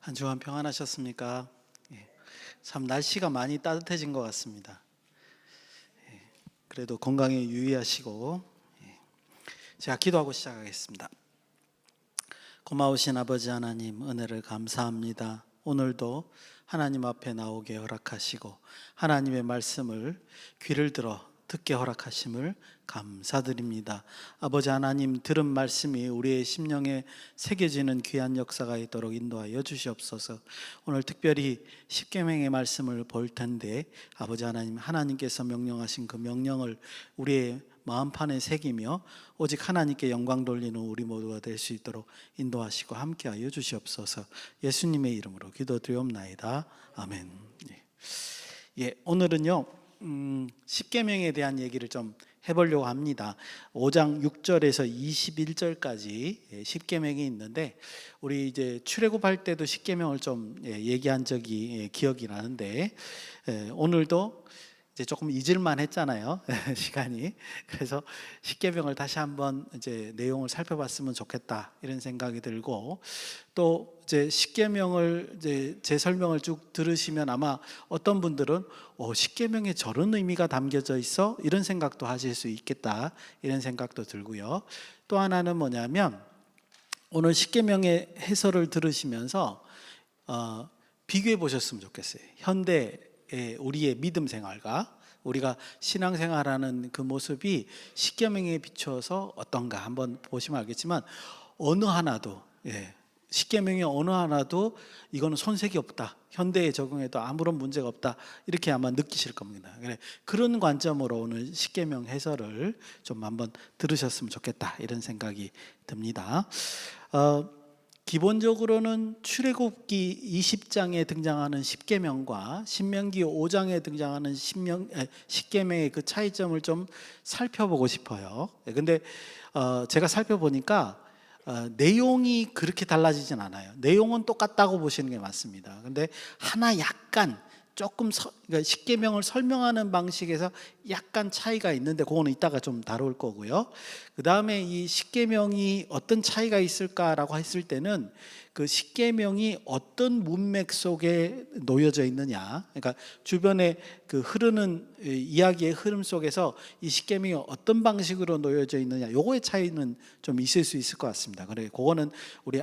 한 주간 평안하셨습니까? 참 날씨가 많이 따뜻해진 것 같습니다. 그래도 건강에 유의하시고 제가 기도하고 시작하겠습니다. 고마우신 아버지 하나님, 은혜를 감사합니다. 오늘도 하나님 앞에 나오게 허락하시고 하나님의 말씀을 귀를 들어 듣게 허락하심을 감사드립니다. 아버지 하나님, 들은 말씀이 우리의 심령에 새겨지는 귀한 역사가 있도록 인도하여 주시옵소서. 오늘 특별히 십계명의 말씀을 볼 텐데 아버지 하나님, 하나님께서 명령하신 그 명령을 우리의 마음판에 새기며 오직 하나님께 영광 돌리는 우리 모두가 될 수 있도록 인도하시고 함께하여 주시옵소서. 예수님의 이름으로 기도드리옵나이다. 아멘. 오늘은요 십계명에 대한 얘기를 좀 해보려고 합니다. 5장 6절에서 21절까지 십계명이 있는데 우리 이제 출애굽할 때도 십계명을 좀 얘기한 적이 기억이 나는데 오늘도 이제 조금 잊을만 했잖아요. 시간이. 그래서 십계명을 다시 한번 이제 내용을 살펴봤으면 좋겠다 이런 생각이 들고, 또 이제 십계명을 이제 제 설명을 쭉 들으시면 아마 어떤 분들은 십계명에 저런 의미가 담겨져 있어 이런 생각도 하실 수 있겠다 이런 생각도 들고요. 또 하나는 뭐냐면 오늘 십계명의 해설을 들으시면서 비교해 보셨으면 좋겠어요. 현대 우리의 믿음 생활과 우리가 신앙생활하는 그 모습이 십계명에 비추어서 어떤가 한번 보시면 알겠지만 어느 하나도 십계명의 어느 하나도 이거는 손색이 없다, 현대에 적용해도 아무런 문제가 없다 이렇게 아마 느끼실 겁니다. 그런 관점으로 오늘 십계명 해설을 좀 한번 들으셨으면 좋겠다 이런 생각이 듭니다. 기본적으로는 출애굽기 20장에 등장하는 십계명과 신명기 5장에 등장하는 십계명의 그 차이점을 좀 살펴보고 싶어요. 근데 제가 살펴보니까 내용이 그렇게 달라지진 않아요. 내용은 똑같다고 보시는 게 맞습니다. 근데 하나 약간 조금 그러니까 십계명을 설명하는 방식에서 약간 차이가 있는데 그거는 이따가 좀 다룰 거고요. 그 다음에 이 십계명이 어떤 차이가 있을까라고 했을 때는 그 십계명이 어떤 문맥 속에 놓여져 있느냐, 그러니까 주변에 그 흐르는 이야기의 흐름 속에서 이 십계명이 어떤 방식으로 놓여져 있느냐, 요거의 차이는 좀 있을 수 있을 것 같습니다. 그래, 그거는 우리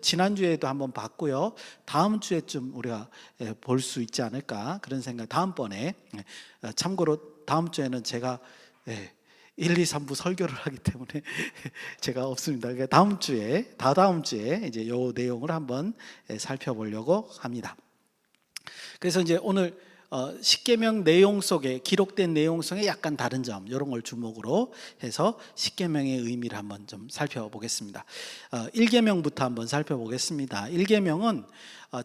지난주에도 한번 봤고요. 다음 주에쯤 우리가 볼 수 있지 않을까 그런 생각. 다음번에 참고로 다음 주에는 제가 1, 2, 3부 설교를 하기 때문에 제가 없습니다. 그러니까 다다음 주에 이제 요 내용을 한번 살펴보려고 합니다. 그래서 이제 오늘 십계명 내용 속에 기록된 내용 속에 약간 다른 점 이런 걸 주목으로 해서 십계명의 의미를 한번 좀 살펴보겠습니다. 1계명부터 한번 살펴보겠습니다. 1계명은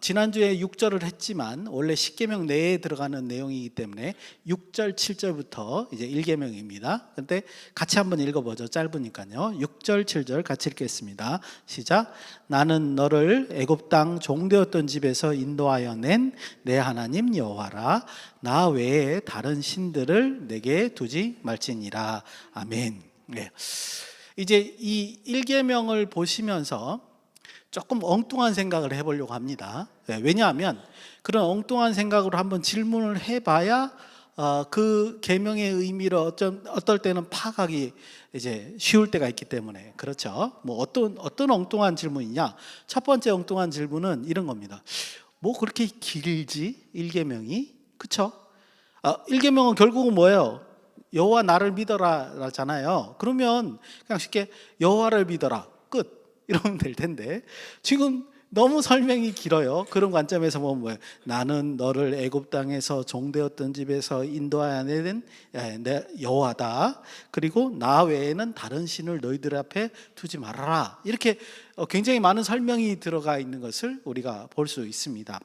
지난주에 6절을 했지만 원래 십계명 내에 들어가는 내용이기 때문에 6절 7절부터 이제 1계명입니다. 근데 같이 한번 읽어보죠. 짧으니까요. 6절 7절 같이 읽겠습니다. 시작. 나는 너를 애굽 땅 종되었던 집에서 인도하여 낸 내 하나님 여호와라. 나 외에 다른 신들을 내게 두지 말지니라. 아멘. 이제 이 1계명을 보시면서 조금 엉뚱한 생각을 해보려고 합니다. 왜냐하면 그런 엉뚱한 생각으로 한번 질문을 해봐야 그 계명의 의미를 어떨 때는 파악하기 이제 쉬울 때가 있기 때문에 그렇죠. 뭐 어떤 엉뚱한 질문이냐? 첫 번째 엉뚱한 질문은 이런 겁니다. 뭐 그렇게 길지 1계명이? 그렇죠? 1계명은 결국은 뭐예요? 여호와 나를 믿어라잖아요. 그러면 그냥 쉽게 여호와를 믿어라 끝 이러면 될 텐데 지금 너무 설명이 길어요. 그런 관점에서 보면 뭐예요? 나는 너를 애굽 땅에서 종되었던 집에서 인도하여 낸 내 여호와다. 그리고 나 외에는 다른 신을 너희들 앞에 두지 말아라. 이렇게 굉장히 많은 설명이 들어가 있는 것을 우리가 볼 수 있습니다.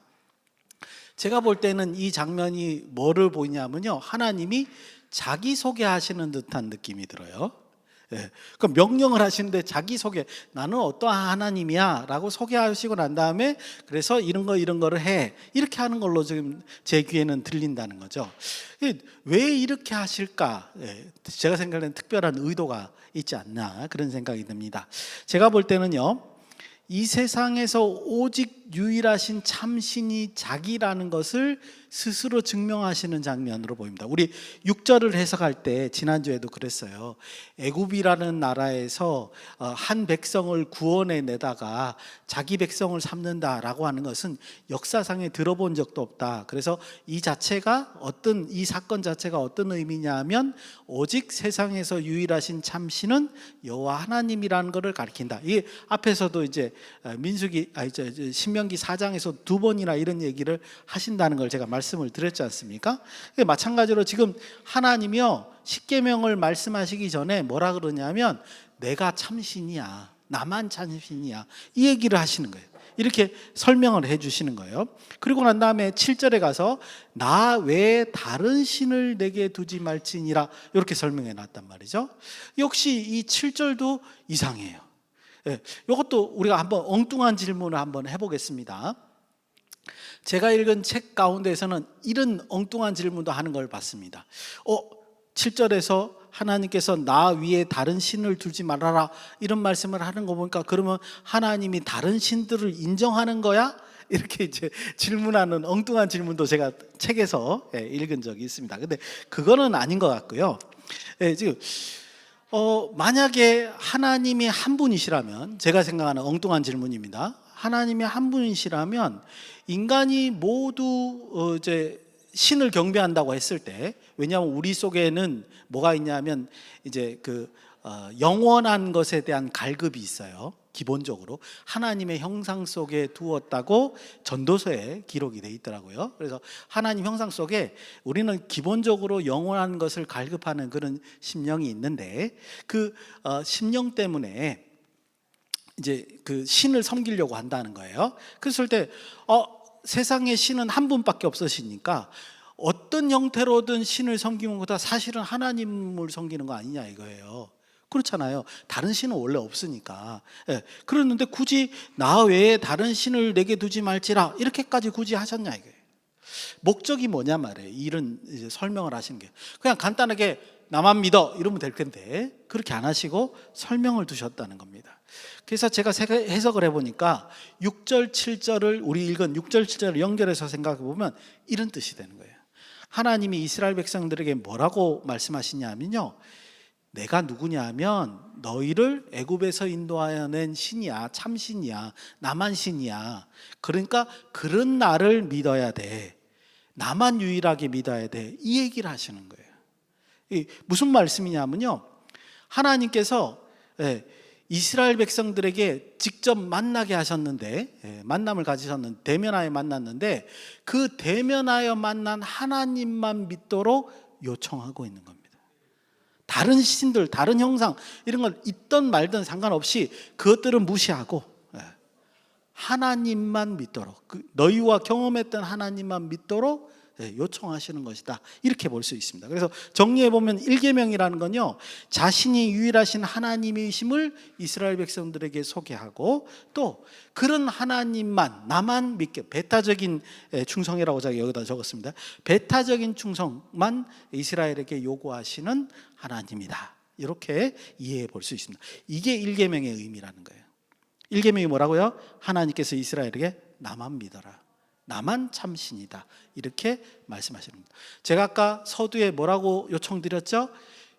제가 볼 때는 이 장면이 뭐를 보이냐면요, 하나님이 자기소개하시는 듯한 느낌이 들어요. 그 명령을 하시는데 자기소개, 나는 어떠한 하나님이야 라고 소개하시고 난 다음에 그래서 이런 거를 해 이렇게 하는 걸로 지금 제 귀에는 들린다는 거죠. 왜 이렇게 하실까? 제가 생각하는 특별한 의도가 있지 않나 그런 생각이 듭니다. 제가 볼 때는요, 이 세상에서 오직 유일하신 참신이 자기라는 것을 스스로 증명하시는 장면으로 보입니다. 우리 6절을 해석할 때 지난주에도 그랬어요. 애굽이라는 나라에서 한 백성을 구원해 내다가 자기 백성을 삼는다라고 하는 것은 역사상에 들어본 적도 없다. 그래서 이 사건 자체가 어떤 의미냐면 오직 세상에서 유일하신 참신은 여호와 하나님이라는 것을 가리킨다. 이 앞에서도 이제 신명기 4장에서 두 번이나 이런 얘기를 하신다는 걸 제가 말씀을 드렸지 않습니까? 마찬가지로 지금 하나님이요 십계명을 말씀하시기 전에 뭐라 그러냐면 내가 참신이야, 나만 참신이야, 이 얘기를 하시는 거예요. 이렇게 설명을 해주시는 거예요. 그리고 난 다음에 7절에 가서 나 외에 다른 신을 내게 두지 말지니라 이렇게 설명해 놨단 말이죠. 역시 이 7절도 이상해요. 이것도 우리가 한번 엉뚱한 질문을 한번 해보겠습니다. 제가 읽은 책 가운데서는 이런 엉뚱한 질문도 하는 걸 봤습니다. 7절에서 하나님께서 나 위에 다른 신을 두지 말아라 이런 말씀을 하는 거 보니까 그러면 하나님이 다른 신들을 인정하는 거야? 이렇게 이제 질문하는 엉뚱한 질문도 제가 책에서 읽은 적이 있습니다. 근데 그거는 아닌 것 같고요. 지금 만약에 하나님이 한 분이시라면, 제가 생각하는 엉뚱한 질문입니다. 하나님이 한 분이시라면 인간이 모두 이제 신을 경배한다고 했을 때, 왜냐하면 우리 속에는 뭐가 있냐면 이제 영원한 것에 대한 갈급이 있어요. 기본적으로 하나님의 형상 속에 두었다고 전도서에 기록이 되어 있더라고요. 그래서 하나님 형상 속에 우리는 기본적으로 영원한 것을 갈급하는 그런 심령이 있는데, 그 심령 때문에 이제 그 신을 섬기려고 한다는 거예요. 그랬을 때 세상에 신은 한 분밖에 없으시니까 어떤 형태로든 신을 섬기는 것보다 사실은 하나님을 섬기는 거 아니냐 이거예요. 그렇잖아요. 다른 신은 원래 없으니까. 그랬는데 굳이 나 외에 다른 신을 내게 두지 말지라 이렇게까지 굳이 하셨냐 이거예요. 목적이 뭐냐 말이에요. 이런 이제 설명을 하신 게 그냥 간단하게 나만 믿어 이러면 될 텐데 그렇게 안 하시고 설명을 두셨다는 겁니다. 그래서 제가 해석을 해보니까 6절 7절을 우리 읽은 6절 7절을 연결해서 생각해 보면 이런 뜻이 되는 거예요. 하나님이 이스라엘 백성들에게 뭐라고 말씀하시냐면요, 내가 누구냐면 너희를 애굽에서 인도하여 낸 신이야, 참신이야, 나만 신이야. 그러니까 그런 나를 믿어야 돼, 나만 유일하게 믿어야 돼, 이 얘기를 하시는 거예요. 무슨 말씀이냐면요, 하나님께서 이스라엘 백성들에게 직접 만나게 하셨는데, 만남을 가지셨는데, 대면하여 만났는데 그 대면하여 만난 하나님만 믿도록 요청하고 있는 겁니다. 다른 신들, 다른 형상 이런 걸 있던 말든 상관없이 그것들은 무시하고 하나님만 믿도록, 너희와 경험했던 하나님만 믿도록 요청하시는 것이다, 이렇게 볼 수 있습니다. 그래서 정리해보면 1계명이라는 건요, 자신이 유일하신 하나님이심을 이스라엘 백성들에게 소개하고 또 그런 하나님만, 나만 믿게, 배타적인 충성이라고 제가 여기다 적었습니다. 배타적인 충성만 이스라엘에게 요구하시는 하나님이다, 이렇게 이해해 볼 수 있습니다. 이게 1계명의 의미라는 거예요. 1계명이 뭐라고요? 하나님께서 이스라엘에게 나만 믿어라, 나만 참신이다, 이렇게 말씀하시는 겁니다. 제가 아까 서두에 뭐라고 요청드렸죠?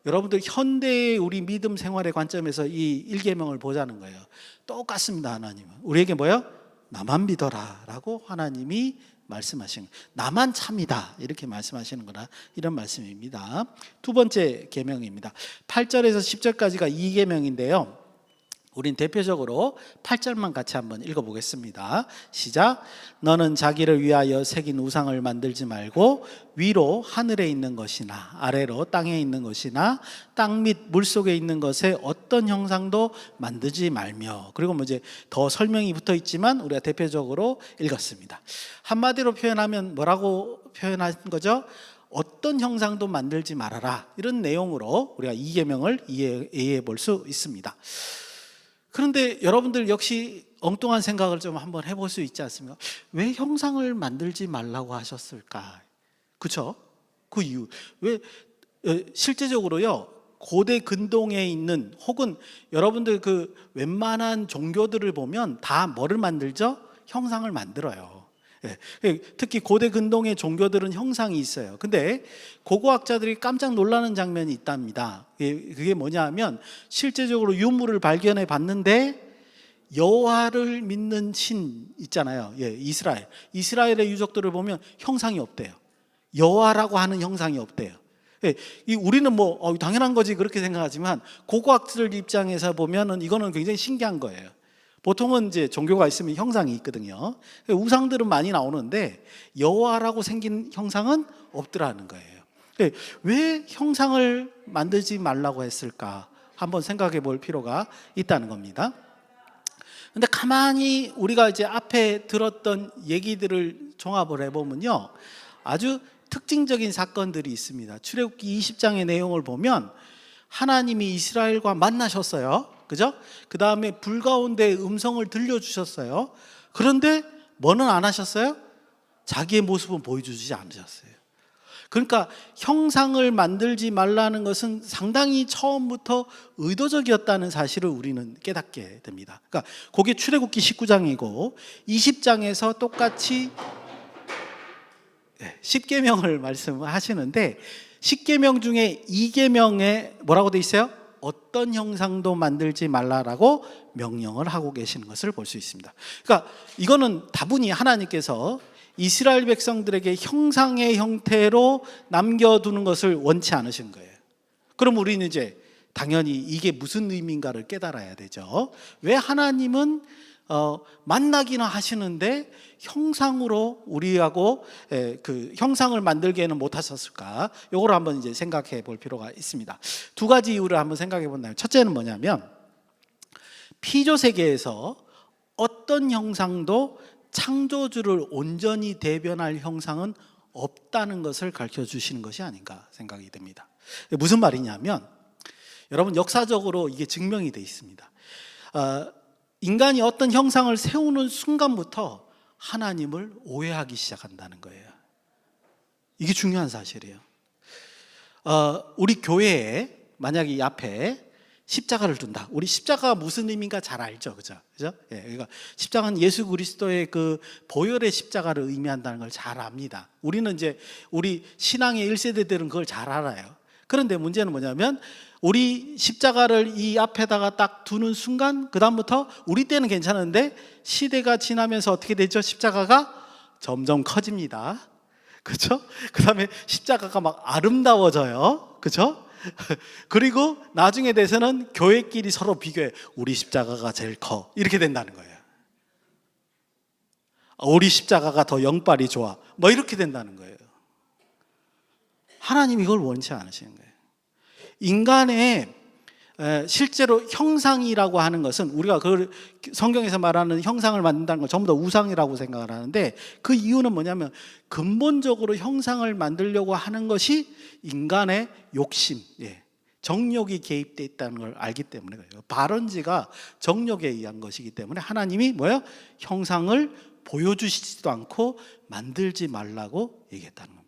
여러분들 현대의 우리 믿음 생활의 관점에서 이 1계명을 보자는 거예요. 똑같습니다. 하나님은 우리에게 뭐예요? 나만 믿어라 라고 하나님이 말씀하시는 거예요. 나만 참이다, 이렇게 말씀하시는 거라, 이런 말씀입니다. 두 번째 계명입니다. 8절에서 10절까지가 2계명인데요 우린 대표적으로 8절만 같이 한번 읽어보겠습니다. 시작. 너는 자기를 위하여 새긴 우상을 만들지 말고 위로 하늘에 있는 것이나 아래로 땅에 있는 것이나 땅 및 물속에 있는 것에 어떤 형상도 만들지 말며, 그리고 뭐 이제 더 설명이 붙어 있지만 우리가 대표적으로 읽었습니다. 한마디로 표현하면 뭐라고 표현한 거죠? 어떤 형상도 만들지 말아라, 이런 내용으로 우리가 2계명을 이해해 볼 수 있습니다. 그런데 여러분들 역시 엉뚱한 생각을 좀 한번 해볼 수 있지 않습니까? 왜 형상을 만들지 말라고 하셨을까? 그렇죠? 그 이유, 왜 실제적으로요, 고대 근동에 있는, 혹은 여러분들 그 웬만한 종교들을 보면 다 뭐를 만들죠? 형상을 만들어요. 예, 특히 고대 근동의 종교들은 형상이 있어요. 근데 고고학자들이 깜짝 놀라는 장면이 있답니다. 그게 뭐냐면 실제적으로 유물을 발견해 봤는데 여호와를 믿는 신 있잖아요. 예, 이스라엘의 유적들을 보면 형상이 없대요. 여호와라고 하는 형상이 없대요. 예, 우리는 뭐 당연한 거지 그렇게 생각하지만 고고학자들 입장에서 보면은 이거는 굉장히 신기한 거예요. 보통은 이제 종교가 있으면 형상이 있거든요. 우상들은 많이 나오는데 여호와라고 생긴 형상은 없더라는 거예요. 예, 왜 형상을 만들지 말라고 했을까? 한번 생각해 볼 필요가 있다는 겁니다. 근데 가만히 우리가 이제 앞에 들었던 얘기들을 종합을 해보면요, 아주 특징적인 사건들이 있습니다. 출애굽기 20장의 내용을 보면 하나님이 이스라엘과 만나셨어요. 그죠? 그 다음에 불 가운데 음성을 들려주셨어요. 그런데 뭐는 안 하셨어요? 자기의 모습은 보여주지 않으셨어요. 그러니까 형상을 만들지 말라는 것은 상당히 처음부터 의도적이었다는 사실을 우리는 깨닫게 됩니다. 그러니까 그게 출애굽기 19장이고 20장에서 똑같이 10계명을 말씀하시는데 10계명 중에 2계명에 뭐라고 돼 있어요? 어떤 형상도 만들지 말라라고 명령을 하고 계시는 것을 볼 수 있습니다. 그러니까 이거는 다분히 하나님께서 이스라엘 백성들에게 형상의 형태로 남겨두는 것을 원치 않으신 거예요. 그럼 우리는 이제 당연히 이게 무슨 의미인가를 깨달아야 되죠. 왜 하나님은 만나기는 하시는데 형상으로 우리하고 그 형상을 만들게는 못하셨을까? 이걸 한번 이제 생각해 볼 필요가 있습니다. 두 가지 이유를 한번 생각해 본다면, 첫째는 뭐냐면 피조 세계에서 어떤 형상도 창조주를 온전히 대변할 형상은 없다는 것을 가르쳐 주시는 것이 아닌가 생각이 됩니다. 무슨 말이냐면, 여러분 역사적으로 이게 증명이 되어 있습니다. 인간이 어떤 형상을 세우는 순간부터 하나님을 오해하기 시작한다는 거예요. 이게 중요한 사실이에요. 우리 교회에 만약에 이 앞에 십자가를 둔다. 우리 십자가가 무슨 의미인가 잘 알죠, 그죠? 예, 그러니까 십자가는 예수 그리스도의 그 보혈의 십자가를 의미한다는 걸 잘 압니다. 우리는 이제 우리 신앙의 1세대들은 그걸 잘 알아요. 그런데 문제는 뭐냐면 우리 십자가를 이 앞에다가 딱 두는 순간 그 다음부터 우리 때는 괜찮은데 시대가 지나면서 어떻게 되죠? 십자가가 점점 커집니다. 그렇죠? 그 다음에 십자가가 막 아름다워져요. 그렇죠? 그리고 나중에 돼서는 교회끼리 서로 비교해. 우리 십자가가 제일 커. 이렇게 된다는 거예요. 우리 십자가가 더 영빨이 좋아. 뭐 이렇게 된다는 거예요. 하나님이 이걸 원치 않으시는 거예요. 인간의 실제로 형상이라고 하는 것은 우리가 그 성경에서 말하는 형상을 만든다는 건 전부 다 우상이라고 생각을 하는데, 그 이유는 뭐냐면 근본적으로 형상을 만들려고 하는 것이 인간의 욕심, 정욕이 개입되어 있다는 걸 알기 때문에 그래요. 발원지가 정욕에 의한 것이기 때문에 하나님이 뭐예요? 형상을 보여주시지도 않고 만들지 말라고 얘기했다는 겁니다.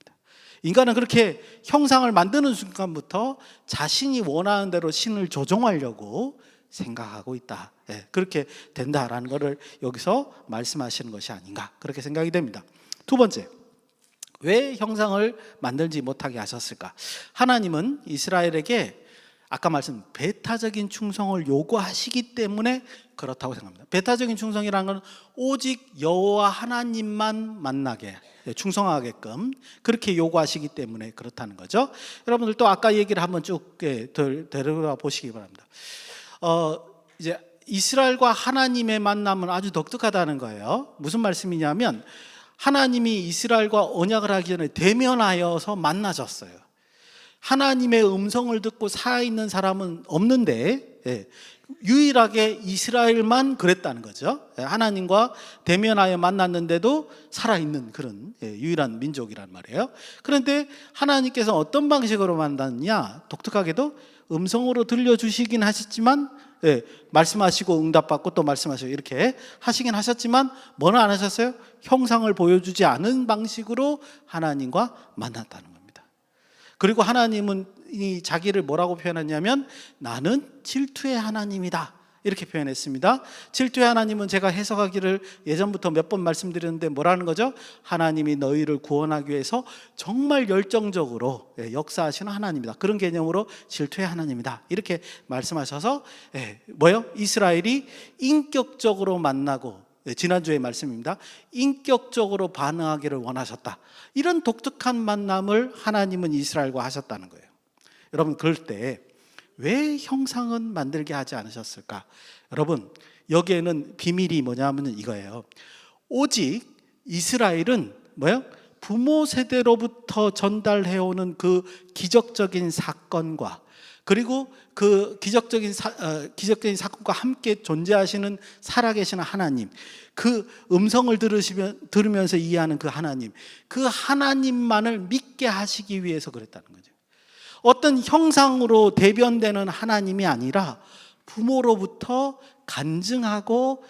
인간은 그렇게 형상을 만드는 순간부터 자신이 원하는 대로 신을 조종하려고 생각하고 있다. 그렇게 된다라는 것을 여기서 말씀하시는 것이 아닌가, 그렇게 생각이 됩니다. 두 번째, 왜 형상을 만들지 못하게 하셨을까? 하나님은 이스라엘에게 아까 말씀 배타적인 충성을 요구하시기 때문에 그렇다고 생각합니다. 배타적인 충성이라는 건 오직 여호와 하나님만 만나게 충성하게끔 그렇게 요구하시기 때문에 그렇다는 거죠. 여러분들 또 아까 얘기를 한번 쭉 데려가 보시기 바랍니다. 이제 이스라엘과 하나님의 만남은 아주 독특하다는 거예요. 무슨 말씀이냐면 하나님이 이스라엘과 언약을 하기 전에 대면하여서 만나셨어요. 하나님의 음성을 듣고 살아있는 사람은 없는데 유일하게 이스라엘만 그랬다는 거죠. 하나님과 대면하여 만났는데도 살아있는 그런 유일한 민족이란 말이에요. 그런데 하나님께서 어떤 방식으로 만났냐? 독특하게도 음성으로 들려주시긴 하셨지만 말씀하시고 응답받고 또 말씀하시고 이렇게 하시긴 하셨지만 뭐는 안 하셨어요? 형상을 보여주지 않은 방식으로 하나님과 만났다는 겁니다. 그리고 하나님은 하나님이 자기를 뭐라고 표현했냐면 나는 질투의 하나님이다 이렇게 표현했습니다. 질투의 하나님은 제가 해석하기를 예전부터 몇 번 말씀드렸는데 뭐라는 거죠? 하나님이 너희를 구원하기 위해서 정말 열정적으로 역사하시는 하나님이다. 그런 개념으로 질투의 하나님이다 이렇게 말씀하셔서 뭐요? 이스라엘이 인격적으로 만나고, 지난주의 말씀입니다. 인격적으로 반응하기를 원하셨다. 이런 독특한 만남을 하나님은 이스라엘과 하셨다는 거예요. 여러분, 그럴 때 왜 형상은 만들게 하지 않으셨을까? 여러분, 여기에는 비밀이 뭐냐면 이거예요. 오직 이스라엘은 뭐예요? 부모 세대로부터 전달해오는 그 기적적인 사건과, 그리고 그 기적적인 사건과 함께 존재하시는 살아계시는 하나님, 그 음성을 들으면서 이해하는 그 하나님만을 믿게 하시기 위해서 그랬다는 거죠. 어떤 형상으로 대변되는 하나님이 아니라 부모로부터 간증하고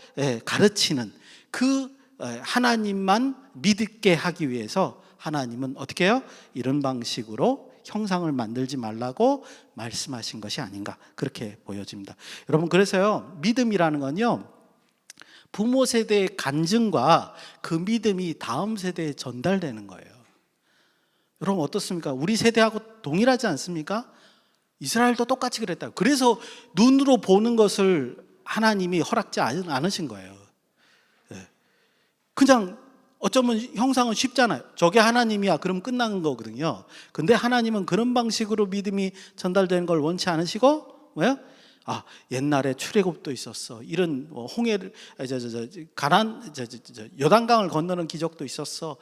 가르치는 그 하나님만 믿게 하기 위해서 하나님은 어떻게 해요? 이런 방식으로 형상을 만들지 말라고 말씀하신 것이 아닌가, 그렇게 보여집니다. 여러분, 그래서요, 믿음이라는 건요, 부모 세대의 간증과 그 믿음이 다음 세대에 전달되는 거예요. 여러분, 어떻습니까? 우리 세대하고 동일하지 않습니까? 이스라엘도 똑같이 그랬다. 그래서 눈으로 보는 것을 하나님이 허락지 않으신 거예요. 그냥 어쩌면 형상은 쉽잖아요. 저게 하나님이야, 그럼 끝나는 거거든요. 근데 하나님은 그런 방식으로 믿음이 전달되는 걸 원치 않으시고, 뭐야? 옛날에 출애굽도 있었어. 이런 홍해를 요단강을 건너는 기적도 있었어.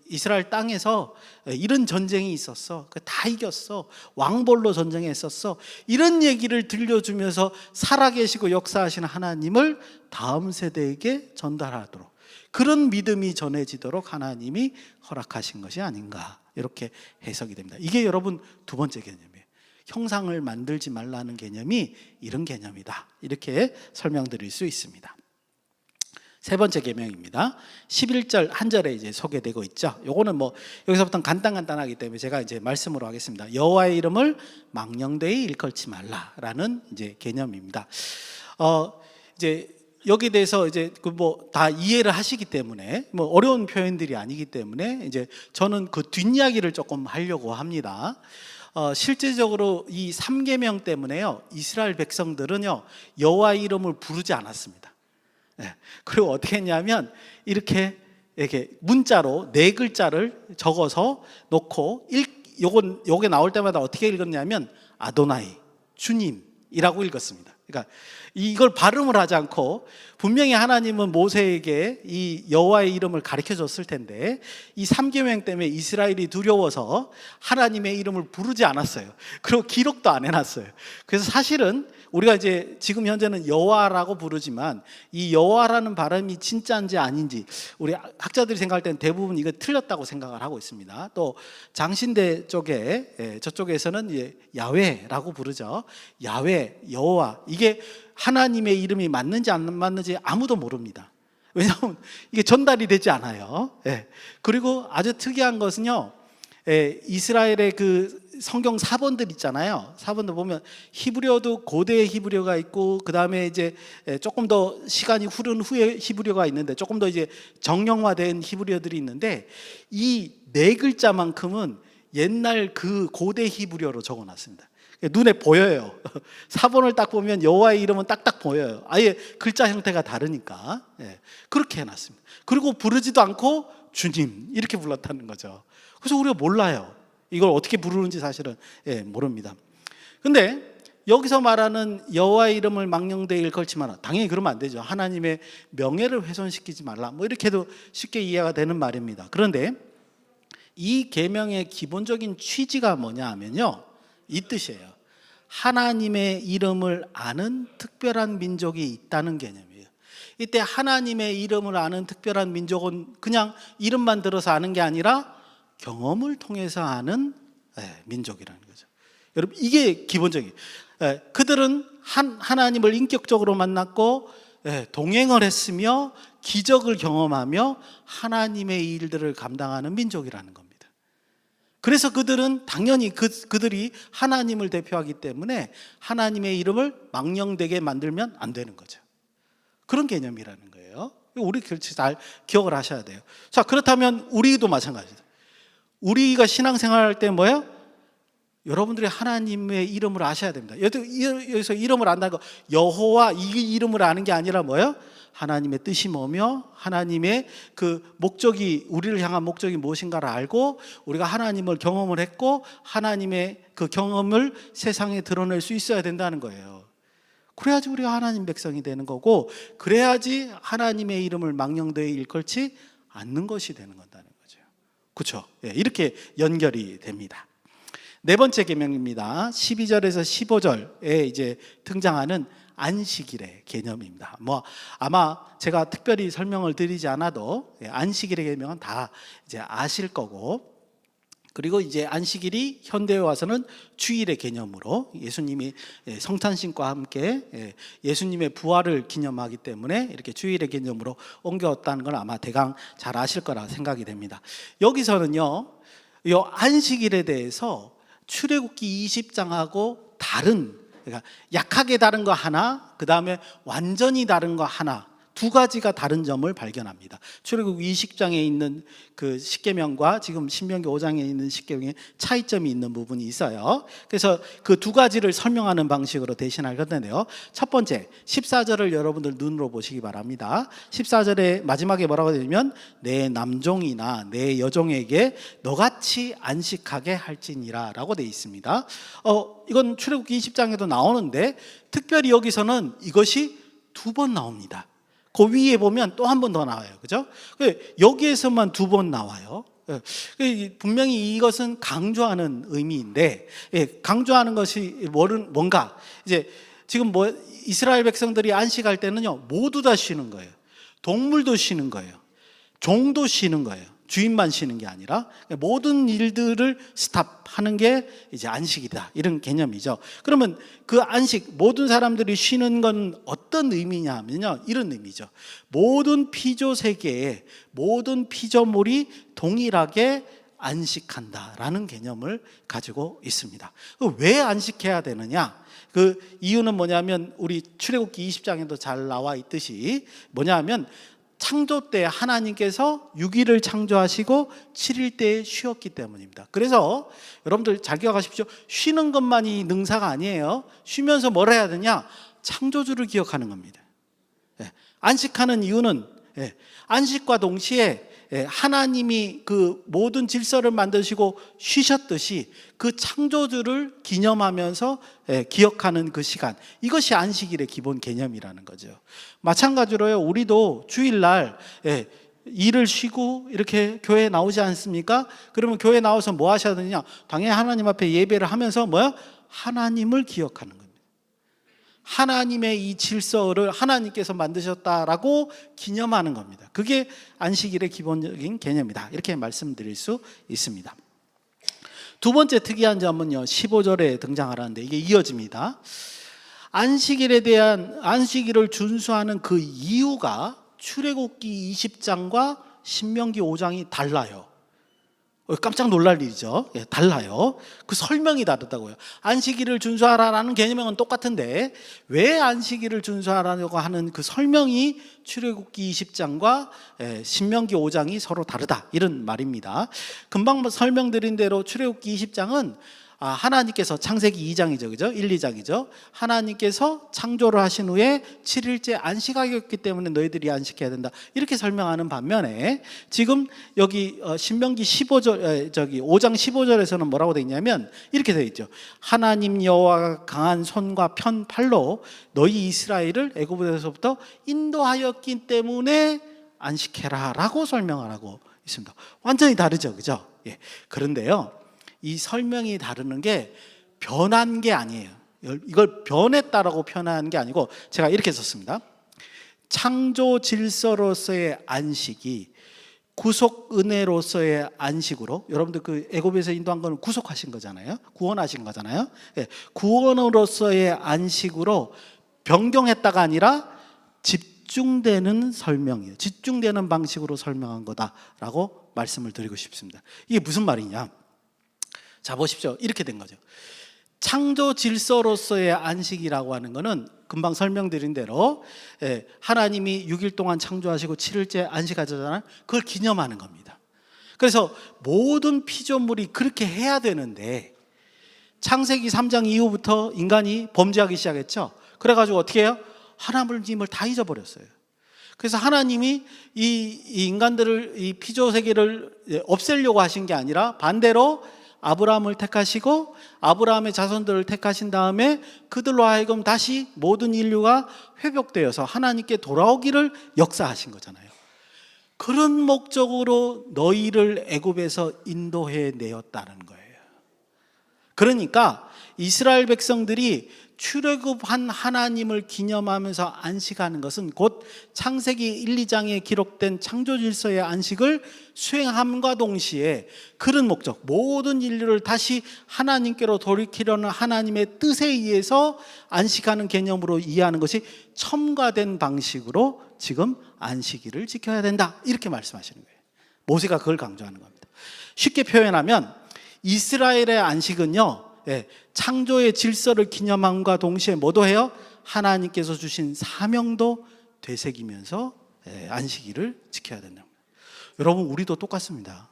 이스라엘 땅에서 이런 전쟁이 있었어. 다 이겼어. 왕볼로 전쟁했었어. 이런 얘기를 들려주면서 살아계시고 역사하시는 하나님을 다음 세대에게 전달하도록, 그런 믿음이 전해지도록 하나님이 허락하신 것이 아닌가, 이렇게 해석이 됩니다. 이게 여러분 두 번째 개념이에요. 형상을 만들지 말라는 개념이 이런 개념이다, 이렇게 설명드릴 수 있습니다. 세 번째 계명입니다. 11절 한 절에 이제 소개되고 있죠. 요거는 여기서부터 간단하기 때문에 제가 이제 말씀으로 하겠습니다. 여호와의 이름을 망령되이 일컬지 말라라는 이제 개념입니다. 이제 여기에 대해서 이제 다 이해를 하시기 때문에 어려운 표현들이 아니기 때문에 이제 저는 그 뒷이야기를 조금 하려고 합니다. 실제적으로 이 3계명 때문에요, 이스라엘 백성들은요, 여호와의 이름을 부르지 않았습니다. 그리고 어떻게 했냐면 이렇게 문자로 4글자를 적어서 놓고 요게 나올 때마다 어떻게 읽었냐면 아도나이, 주님이라고 읽었습니다. 그러니까 이걸 발음을 하지 않고, 분명히 하나님은 모세에게 이 여호와의 이름을 가르쳐 줬을 텐데 이 3계명 때문에 이스라엘이 두려워서 하나님의 이름을 부르지 않았어요. 그리고 기록도 안 해놨어요. 그래서 사실은 우리가 이제 지금 현재는 여호와라고 부르지만 이 여호와라는 발음이 진짜인지 아닌지 우리 학자들이 생각할 때는 대부분 이거 틀렸다고 생각을 하고 있습니다. 또 장신대 쪽에 저쪽에서는 이제 야훼라고 부르죠. 야훼, 여호와, 이게 하나님의 이름이 맞는지 안 맞는지 아무도 모릅니다. 왜냐하면 이게 전달이 되지 않아요. 그리고 아주 특이한 것은요, 이스라엘의 그 성경 사본들 있잖아요. 사본들 보면 히브리어도 고대 히브리어가 있고, 그 다음에 이제 조금 더 시간이 흐른 후에 히브리어가 있는데, 조금 더 이제 정형화된 히브리어들이 있는데, 이 4글자만큼은 옛날 그 고대 히브리어로 적어놨습니다. 눈에 보여요. 사본을 딱 보면 여호와의 이름은 딱딱 보여요. 아예 글자 형태가 다르니까. 그렇게 해놨습니다. 그리고 부르지도 않고 주님 이렇게 불렀다는 거죠. 그래서 우리가 몰라요. 이걸 어떻게 부르는지 사실은 모릅니다. 근데 여기서 말하는 여호와의 이름을 망령되이 일컬지 마라, 당연히 그러면 안 되죠. 하나님의 명예를 훼손시키지 말라, 이렇게도 쉽게 이해가 되는 말입니다. 그런데 이 계명의 기본적인 취지가 뭐냐 하면요, 이 뜻이에요. 하나님의 이름을 아는 특별한 민족이 있다는 개념이에요. 이때 하나님의 이름을 아는 특별한 민족은 그냥 이름만 들어서 아는 게 아니라 경험을 통해서 아는 민족이라는 거죠. 여러분, 이게 기본적이에요. 그들은 하나님을 인격적으로 만났고 동행을 했으며 기적을 경험하며 하나님의 일들을 감당하는 민족이라는 겁니다. 그래서 그들은 당연히 그들이 하나님을 대표하기 때문에 하나님의 이름을 망령되게 만들면 안 되는 거죠. 그런 개념이라는 거예요. 우리 잘 기억을 하셔야 돼요. 자, 그렇다면 우리도 마찬가지죠. 우리가 신앙생활할 때 뭐예요? 여러분들이 하나님의 이름을 아셔야 됩니다. 여기서 이름을 안다는 거, 여호와 이 이름을 아는 게 아니라 뭐예요? 하나님의 뜻이 뭐며 하나님의 그 목적이, 우리를 향한 목적이 무엇인가를 알고 우리가 하나님을 경험을 했고 하나님의 그 경험을 세상에 드러낼 수 있어야 된다는 거예요. 그래야지 우리가 하나님 백성이 되는 거고, 그래야지 하나님의 이름을 망령되이 일컬지 않는 것이 되는 건다는 거죠. 그렇죠? 예, 이렇게 연결이 됩니다. 네 번째 계명입니다. 12절에서 15절에 이제 등장하는 안식일의 개념입니다. 아마 제가 특별히 설명을 드리지 않아도 안식일의 계명은 다 이제 아실 거고, 그리고 이제 안식일이 현대에 와서는 주일의 개념으로 예수님이 성탄신과 함께 예수님의 부활을 기념하기 때문에 이렇게 주일의 개념으로 옮겨왔다는 걸 아마 대강 잘 아실 거라 생각이 됩니다. 여기서는요, 이 안식일에 대해서 출애굽기 20장하고 다른, 그러니까 약하게 다른 거 하나, 그 다음에 완전히 다른 거 하나, 두 가지가 다른 점을 발견합니다. 출애굽기 20장에 있는 그 십계명과 지금 신명기 5장에 있는 십계명에 차이점이 있는 부분이 있어요. 그래서 그 두 가지를 설명하는 방식으로 대신할 건데요. 첫 번째, 14절을 여러분들 눈으로 보시기 바랍니다. 14절에 마지막에 뭐라고 되냐면 내 남종이나 내 여종에게 너같이 안식하게 할지니라 라고 되어 있습니다. 이건 출애굽기 20장에도 나오는데 특별히 여기서는 이것이 두 번 나옵니다. 그 위에 보면 또 한 번 더 나와요. 그죠? 여기에서만 두 번 나와요. 분명히 이것은 강조하는 의미인데, 강조하는 것이 뭔가, 이제 지금 이스라엘 백성들이 안식할 때는요, 모두 다 쉬는 거예요. 동물도 쉬는 거예요. 종도 쉬는 거예요. 주인만 쉬는 게 아니라 모든 일들을 스탑하는 게 이제 안식이다, 이런 개념이죠. 그러면 그 안식, 모든 사람들이 쉬는 건 어떤 의미냐 하면요, 이런 의미죠. 모든 피조 세계에 모든 피조물이 동일하게 안식한다라는 개념을 가지고 있습니다. 왜 안식해야 되느냐? 그 이유는 뭐냐면 우리 출애굽기 20장에도 잘 나와 있듯이 뭐냐면 창조 때 하나님께서 6일을 창조하시고 7일 때에 쉬었기 때문입니다. 그래서 여러분들 잘 기억하십시오. 쉬는 것만이 능사가 아니에요. 쉬면서 뭘 해야 되냐? 창조주를 기억하는 겁니다. 안식하는 이유는 안식과 동시에 하나님이 그 모든 질서를 만드시고 쉬셨듯이 그 창조주를 기념하면서 기억하는 그 시간, 이것이 안식일의 기본 개념이라는 거죠. 마찬가지로요, 우리도 주일날 일을 쉬고 이렇게 교회에 나오지 않습니까? 그러면 교회에 나와서 뭐 하셔야 되느냐? 당연히 하나님 앞에 예배를 하면서 하나님을 기억하는 겁니다. 하나님의 이 질서를 하나님께서 만드셨다라고 기념하는 겁니다. 그게 안식일의 기본적인 개념이다, 이렇게 말씀드릴 수 있습니다. 두 번째 특이한 점은요, 15절에 등장하는데 이게 이어집니다. 안식일을 준수하는 그 이유가 출애굽기 20장과 신명기 5장이 달라요. 깜짝 놀랄 일이죠. 달라요. 그 설명이 다르다고요. 안식일을 준수하라는 개념은 똑같은데 왜 안식일을 준수하라고 하는 그 설명이 출애굽기 20장과 신명기 5장이 서로 다르다, 이런 말입니다. 금방 설명드린 대로 출애굽기 20장은 하나님께서, 창세기 2장이죠, 그죠? 1, 2장이죠. 하나님께서 창조를 하신 후에 7일째 안식하였기 때문에 너희들이 안식해야 된다, 이렇게 설명하는 반면에 지금 여기 신명기 5장 15절에서는 뭐라고 되어 있냐면 이렇게 되어 있죠. 하나님 여호와가 강한 손과 편 팔로 너희 이스라엘을 애굽에서부터 인도하였기 때문에 안식해라 라고 설명을 하고 있습니다. 완전히 다르죠, 그죠? 그런데요, 이 설명이 다르는 게 변한 게 아니에요. 이걸 변했다라고 표현한 게 아니고 제가 이렇게 썼습니다. 창조 질서로서의 안식이 구속 은혜로서의 안식으로, 여러분들 그 애굽에서 인도한 거는 구속하신 거잖아요. 구원하신 거잖아요. 구원으로서의 안식으로 변경했다가 아니라 집중되는 설명이에요. 집중되는 방식으로 설명한 거다라고 말씀을 드리고 싶습니다. 이게 무슨 말이냐? 자, 보십시오. 이렇게 된 거죠. 창조 질서로서의 안식이라고 하는 것은 금방 설명드린 대로 하나님이 6일 동안 창조하시고 7일째 안식하잖아요. 그걸 기념하는 겁니다. 그래서 모든 피조물이 그렇게 해야 되는데 창세기 3장 이후부터 인간이 범죄하기 시작했죠. 그래가지고 어떻게 해요? 하나님을 다 잊어버렸어요. 그래서 하나님이 이 인간들을, 이 피조 세계를 없애려고 하신 게 아니라 반대로 아브라함을 택하시고 아브라함의 자손들을 택하신 다음에 그들로 하여금 다시 모든 인류가 회복되어서 하나님께 돌아오기를 역사하신 거잖아요. 그런 목적으로 너희를 애굽에서 인도해 내었다는 거예요. 그러니까 이스라엘 백성들이 출애굽한 하나님을 기념하면서 안식하는 것은 곧 창세기 1, 2장에 기록된 창조 질서의 안식을 수행함과 동시에 그런 목적, 모든 인류를 다시 하나님께로 돌이키려는 하나님의 뜻에 의해서 안식하는 개념으로 이해하는 것이 첨가된 방식으로 지금 안식일을 지켜야 된다, 이렇게 말씀하시는 거예요. 모세가 그걸 강조하는 겁니다. 쉽게 표현하면 이스라엘의 안식은요, 창조의 질서를 기념함과 동시에 뭐도 해요? 하나님께서 주신 사명도 되새기면서 안식일을 지켜야 된다. 여러분, 우리도 똑같습니다.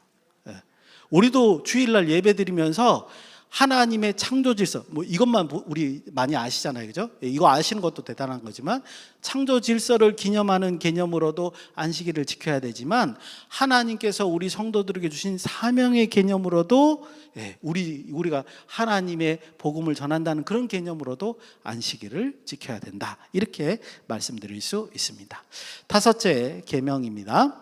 우리도 주일날 예배드리면서 하나님의 창조 질서, 이것만 우리 많이 아시잖아요, 그죠? 이거 아시는 것도 대단한 거지만 창조 질서를 기념하는 개념으로도 안식일을 지켜야 되지만 하나님께서 우리 성도들에게 주신 사명의 개념으로도 우리가 하나님의 복음을 전한다는 그런 개념으로도 안식일을 지켜야 된다, 이렇게 말씀드릴 수 있습니다. 다섯째 계명입니다.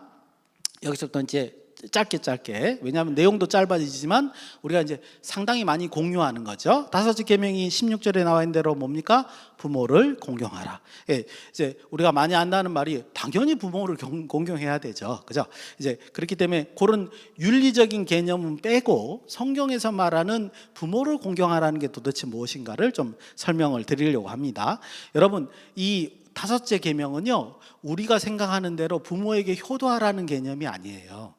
여기서부터 이제 짧게, 왜냐하면 내용도 짧아지지만 우리가 이제 상당히 많이 공유하는 거죠. 다섯째 계명이 16절에 나와 있는 대로 뭡니까? 부모를 공경하라. 이제 우리가 많이 안다는 말이 당연히 부모를 공경해야 되죠, 그죠? 이제 그렇기 때문에 그런 윤리적인 개념은 빼고 성경에서 말하는 부모를 공경하라는 게 도대체 무엇인가를 좀 설명을 드리려고 합니다. 여러분, 이 다섯째 계명은요, 우리가 생각하는 대로 부모에게 효도하라는 개념이 아니에요.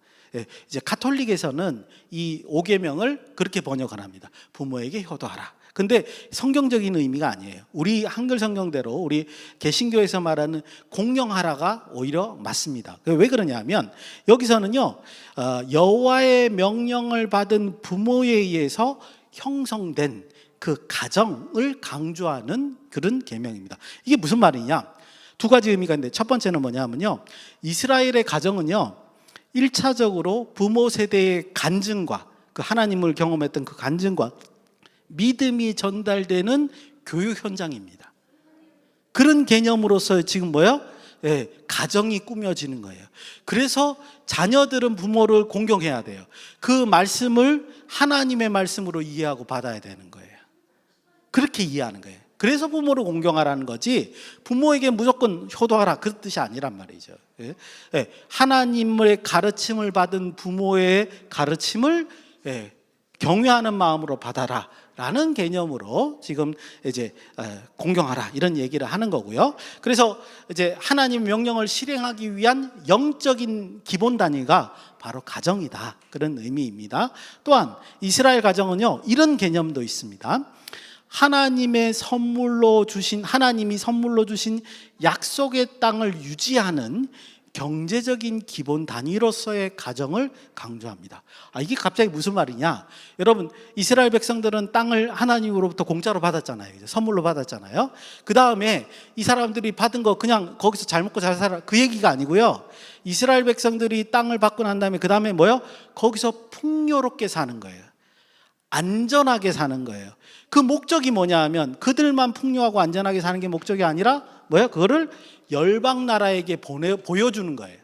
이제 가톨릭에서는 이 5계명을 그렇게 번역을 합니다. 부모에게 효도하라. 근데 성경적인 의미가 아니에요. 우리 한글 성경대로 우리 개신교에서 말하는 공경하라가 오히려 맞습니다. 왜 그러냐면 여기서는요, 여호와의 명령을 받은 부모에 의해서 형성된 그 가정을 강조하는 그런 계명입니다. 이게 무슨 말이냐? 두 가지 의미가 있는데, 첫 번째는 뭐냐면요, 이스라엘의 가정은요 1차적으로 부모 세대의 간증과 그 하나님을 경험했던 그 간증과 믿음이 전달되는 교육 현장입니다. 그런 개념으로서 지금 뭐예요? 가정이 꾸며지는 거예요. 그래서 자녀들은 부모를 공경해야 돼요. 그 말씀을 하나님의 말씀으로 이해하고 받아야 되는 거예요. 그렇게 이해하는 거예요. 그래서 부모를 공경하라는 거지 부모에게 무조건 효도하라, 그 뜻이 아니란 말이죠. 하나님의 가르침을 받은 부모의 가르침을 경외하는 마음으로 받아라 라는 개념으로 지금 이제 공경하라, 이런 얘기를 하는 거고요. 그래서 이제 하나님 명령을 실행하기 위한 영적인 기본 단위가 바로 가정이다, 그런 의미입니다. 또한 이스라엘 가정은요 이런 개념도 있습니다. 하나님이 선물로 주신 약속의 땅을 유지하는 경제적인 기본 단위로서의 가정을 강조합니다. 이게 갑자기 무슨 말이냐? 여러분, 이스라엘 백성들은 땅을 하나님으로부터 공짜로 받았잖아요. 선물로 받았잖아요. 그 다음에 이 사람들이 받은 거 그냥 거기서 잘 먹고 잘 살아, 그 얘기가 아니고요. 이스라엘 백성들이 땅을 받고 난 다음에 그 다음에 뭐요? 거기서 풍요롭게 사는 거예요. 안전하게 사는 거예요. 그 목적이 뭐냐 하면 그들만 풍요하고 안전하게 사는 게 목적이 아니라 뭐야? 그거를 열방 나라에게 보여주는 거예요.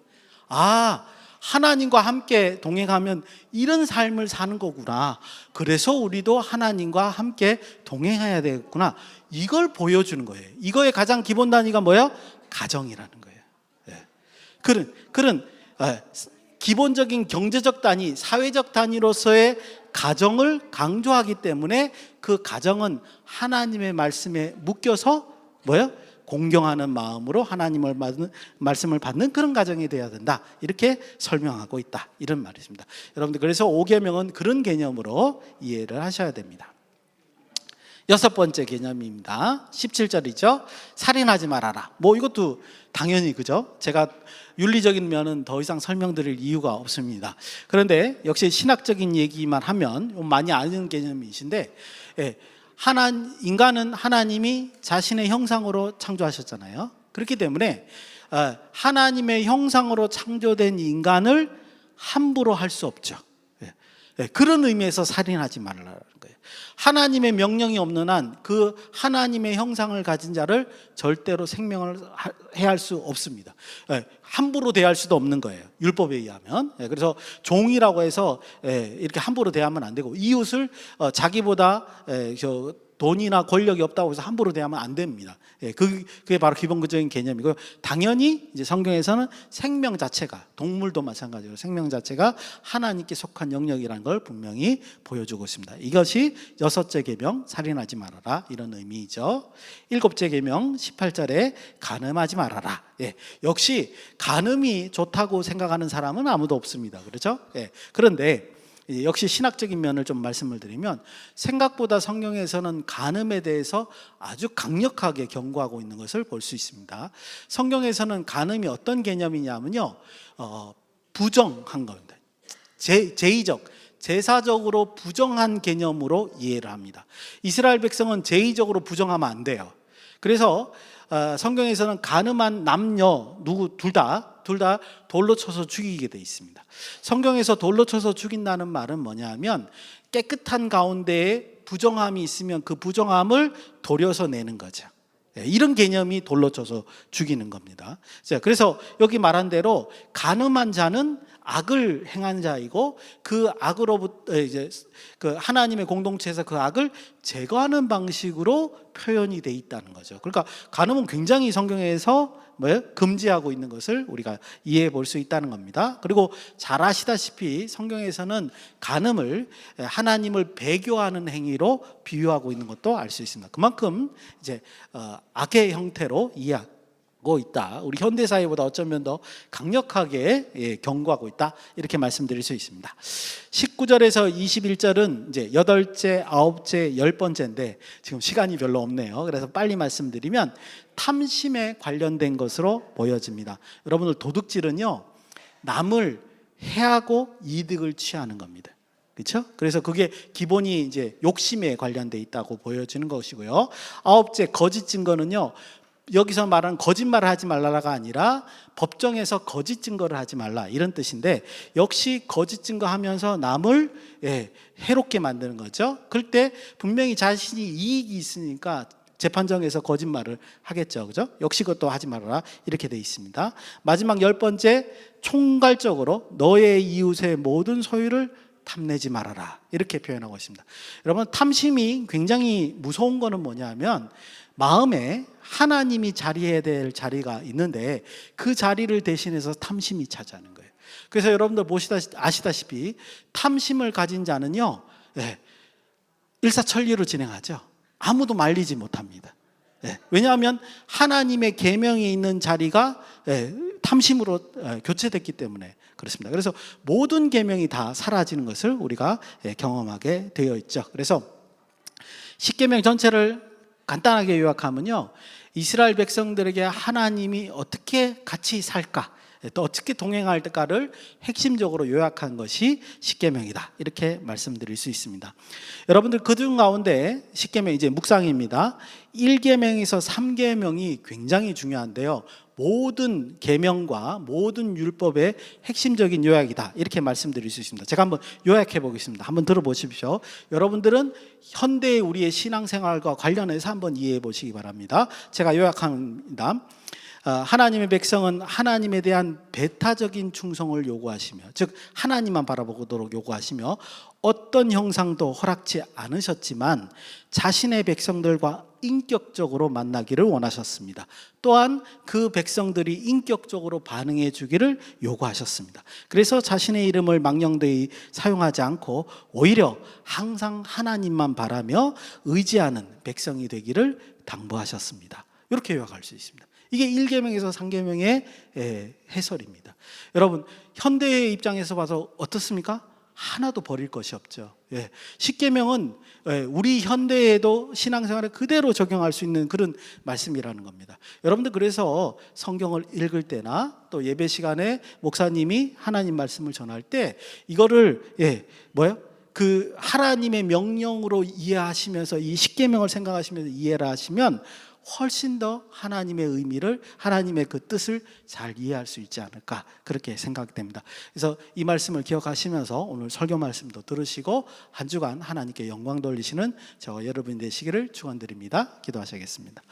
하나님과 함께 동행하면 이런 삶을 사는 거구나. 그래서 우리도 하나님과 함께 동행해야 되겠구나. 이걸 보여주는 거예요. 이거의 가장 기본 단위가 뭐예요? 가정이라는 거예요. 그런 기본적인 경제적 단위, 사회적 단위로서의 가정을 강조하기 때문에 그 가정은 하나님의 말씀에 묶여서 뭐예요? 공경하는 마음으로 하나님을 말씀을 받는 그런 가정이 되어야 된다. 이렇게 설명하고 있다. 이런 말이십니다. 여러분들, 그래서 5계명은 그런 개념으로 이해를 하셔야 됩니다. 여섯 번째 개념입니다. 17절이죠. 살인하지 말아라. 뭐 이것도 당연히 그죠? 제가 윤리적인 면은 더 이상 설명드릴 이유가 없습니다. 그런데 역시 신학적인 얘기만 하면 많이 아는 개념이신데, 인간은 하나님이 자신의 형상으로 창조하셨잖아요. 그렇기 때문에 하나님의 형상으로 창조된 인간을 함부로 할 수 없죠. 그런 의미에서 살인하지 말라는 거예요. 하나님의 명령이 없는 한 그 하나님의 형상을 가진 자를 절대로 생명을 해할 수 없습니다. 함부로 대할 수도 없는 거예요. 율법에 의하면. 그래서 종이라고 해서 이렇게 함부로 대하면 안 되고, 이웃을 자기보다 돈이나 권력이 없다고 해서 함부로 대하면 안 됩니다. 그게 바로 기본적인 개념이고요. 당연히 이제 성경에서는 생명 자체가, 동물도 마찬가지로 생명 자체가 하나님께 속한 영역이라는 걸 분명히 보여주고 있습니다. 이것이 여섯째 계명, 살인하지 말아라, 이런 의미이죠. 일곱째 계명 18절에 간음하지 말아라. 역시 간음이 좋다고 생각하는 사람은 아무도 없습니다. 그렇죠? 그런데 역시 신학적인 면을 좀 말씀을 드리면, 생각보다 성경에서는 간음에 대해서 아주 강력하게 경고하고 있는 것을 볼 수 있습니다. 성경에서는 간음이 어떤 개념이냐면요, 부정한 겁니다. 제의적, 제사적으로 부정한 개념으로 이해를 합니다. 이스라엘 백성은 제의적으로 부정하면 안 돼요. 그래서 성경에서는 간음한 남녀 둘 다 돌로 쳐서 죽이게 돼 있습니다. 성경에서 돌로 쳐서 죽인다는 말은 뭐냐면, 깨끗한 가운데에 부정함이 있으면 그 부정함을 도려서 내는 거죠. 이런 개념이 돌로 쳐서 죽이는 겁니다. 그래서 여기 말한 대로 간음한 자는 악을 행한 자이고, 그 악으로부터 이제 그 하나님의 공동체에서 그 악을 제거하는 방식으로 표현이 돼 있다는 거죠. 그러니까 간음은 굉장히 성경에서 금지하고 있는 것을 우리가 이해해 볼 수 있다는 겁니다. 그리고 잘 아시다시피 성경에서는 간음을 하나님을 배교하는 행위로 비유하고 있는 것도 알 수 있습니다. 그만큼 이제 악의 형태로 이해하고 있다. 우리 현대 사회보다 어쩌면 더 강력하게 경고하고 있다. 이렇게 말씀드릴 수 있습니다. 19절에서 21절은 이제 여덟째, 아홉째, 열 번째인데 지금 시간이 별로 없네요. 그래서 빨리 말씀드리면 탐심에 관련된 것으로 보여집니다. 여러분들, 도둑질은요, 남을 해하고 이득을 취하는 겁니다. 그렇죠? 그래서 그게 기본이 이제 욕심에 관련돼 있다고 보여지는 것이고요. 아홉째, 거짓 증거는요, 여기서 말하는 거짓말을 하지 말라가 아니라 법정에서 거짓 증거를 하지 말라, 이런 뜻인데, 역시 거짓 증거하면서 남을 해롭게 만드는 거죠. 그럴 때 분명히 자신이 이익이 있으니까 재판정에서 거짓말을 하겠죠. 그죠? 역시 그것도 하지 말아라, 이렇게 돼 있습니다. 마지막 열 번째, 총괄적으로 너의 이웃의 모든 소유를 탐내지 말아라, 이렇게 표현하고 있습니다. 여러분, 탐심이 굉장히 무서운 거는 뭐냐면, 마음에 하나님이 자리해야 될 자리가 있는데 그 자리를 대신해서 탐심이 차지하는 거예요. 그래서 여러분들 아시다시피 탐심을 가진 자는요, 일사천리로 진행하죠. 아무도 말리지 못합니다. 왜냐하면 하나님의 계명이 있는 자리가 탐심으로 교체됐기 때문에 그렇습니다. 그래서 모든 계명이 다 사라지는 것을 우리가 경험하게 되어 있죠. 그래서 십계명 전체를 간단하게 요약하면요, 이스라엘 백성들에게 하나님이 어떻게 같이 살까, 또 어떻게 동행할까를 핵심적으로 요약한 것이 십계명이다, 이렇게 말씀드릴 수 있습니다. 여러분들, 그중 가운데 십계명 이제 묵상입니다. 1계명에서 3계명이 굉장히 중요한데요, 모든 계명과 모든 율법의 핵심적인 요약이다, 이렇게 말씀드릴 수 있습니다. 제가 한번 요약해 보겠습니다. 한번 들어보십시오. 여러분들은 현대의 우리의 신앙생활과 관련해서 한번 이해해 보시기 바랍니다. 제가 요약합니다. 하나님의 백성은 하나님에 대한 배타적인 충성을 요구하시며, 즉 하나님만 바라보도록 요구하시며, 어떤 형상도 허락지 않으셨지만 자신의 백성들과 인격적으로 만나기를 원하셨습니다. 또한 그 백성들이 인격적으로 반응해 주기를 요구하셨습니다. 그래서 자신의 이름을 망령되이 사용하지 않고 오히려 항상 하나님만 바라며 의지하는 백성이 되기를 당부하셨습니다. 이렇게 요약할 수 있습니다. 이게 1계명에서 3계명의 해설입니다. 여러분, 현대의 입장에서 봐서 어떻습니까? 하나도 버릴 것이 없죠. 10계명은 우리 현대에도 신앙생활에 그대로 적용할 수 있는 그런 말씀이라는 겁니다. 여러분들 그래서 성경을 읽을 때나 또 예배 시간에 목사님이 하나님 말씀을 전할 때 이거를 그 하나님의 명령으로 이해하시면서 이 10계명을 생각하시면서 이해를 하시면 훨씬 더 하나님의 의미를, 하나님의 그 뜻을 잘 이해할 수 있지 않을까, 그렇게 생각됩니다. 그래서 이 말씀을 기억하시면서 오늘 설교 말씀도 들으시고 한 주간 하나님께 영광 돌리시는 저와 여러분이 되시기를 축원드립니다. 기도하시겠습니다.